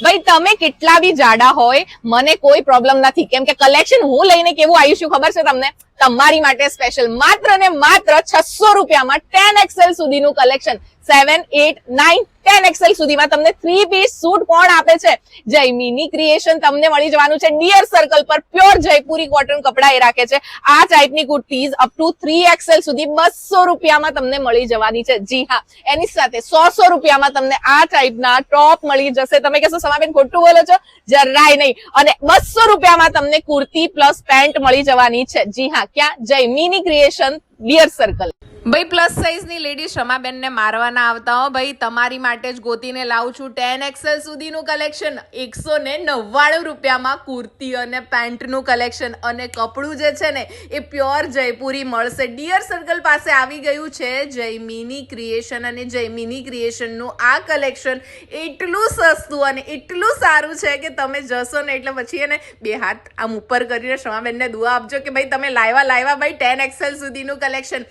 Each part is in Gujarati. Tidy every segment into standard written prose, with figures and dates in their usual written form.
ભાઈ તમે કેટલા બી જાડા હોય મને કોઈ પ્રોબ્લેમ નથી, કેમ કે કલેક્શન હું લઈને કેવું આવ્યું છું ખબર છે તમને? તમારી માટે સ્પેશિયલ માત્ર ને માત્ર 600 રૂપિયામાં 10XL સુધીનું કલેક્શન, 7, 8, 9, 10XL સુધીમાં તમને 3 પીસ સૂટ કોણ આપે છે? જયમિની ક્રિએશન તમને મળી જવાનું છે ડિયર સર્કલ પર. પ્યોર જયપુરી કોટન કપડા એ રાખે છે. આ ટાઈપની કુર્તીઝ અપ ટુ 3XL સુધી 200 રૂપિયામાં તમને મળી જવાની છે. જી હા, એની સાથે 100 રૂપિયામાં તમને આ ટાઈપના ટોપ મળી જશે. તમે કહેશો સમાબેન ખોટું બોલો છો? જરાય નહીં. અને 200 રૂપિયામાં તમને કુર્તી પ્લસ પેન્ટ મળી જવાની છે. જી હા, ક્યાં? Jaymini creation dear circle. ભાઈ પ્લસ સાઇઝની લેડી શમાબેન ને મારવાના આવતા હો ભાઈ, તમારી માટે જ ગોતીને લાવું છું 10XL સુધીનું કલેક્શન. 199 રૂપિયામાં કુર્તી અને પેન્ટનું કલેક્શન અને કપડું જે છે ને એ પ્યોર જયપુરી મળશે. ડિયર સર્કલ પાસે આવી ગયું છે જયમિની ક્રિએશન, અને જયમિની ક્રિએશનનું આ કલેક્શન એટલું સસ્તું અને એટલું સારું છે કે તમે જશો ને એટલે પછી એને બે હાથ આમ ઉપર કરીને શમાબેનને દુઆ આપજો કે ભાઈ તમે લાવ્યા ભાઈ 10XL સુધીનું કલેક્શન.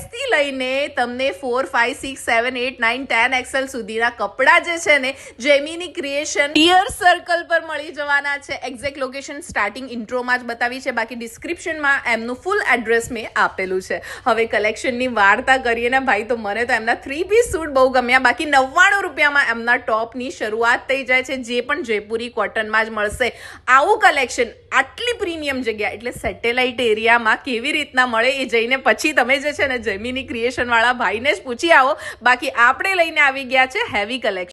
થી લઈને તમને 4, 5, 6, 7, 8, 9, 10XL સુધીના કપડા જે છે ને જયમિની ક્રિએશન ડિયર સર્કલ પર મળી જવાના છે. એક્ઝેક્ટ લોકેશન સ્ટાર્ટિંગ ઇન્ટ્રોમાં જ બતાવી છે, બાકી ડિસ્ક્રિપ્શનમાં એમનું ફૂલ એડ્રેસ મેં આપેલું છે. હવે કલેક્શનની વાર્તા કરીએ ને ભાઈ, તો મને તો એમના 3 પીસ સૂટ બહુ ગમ્યા. બાકી 99 રૂપિયામાં એમના ટોપની શરૂઆત થઈ જાય છે, જે પણ જયપુરી કોટનમાં જ મળશે. આવું કલેક્શન આટલી પ્રીમિયમ જગ્યા એટલે સેટેલાઇટ એરિયામાં કેવી રીતના મળે એ જઈને પછી તમે જે છે ને જયમિની ક્રિએશન વાળા ભાઈને જ પૂછી આવો. બાકી આપણે લઈને આવી ગયા છે હેવી કલેક્શન.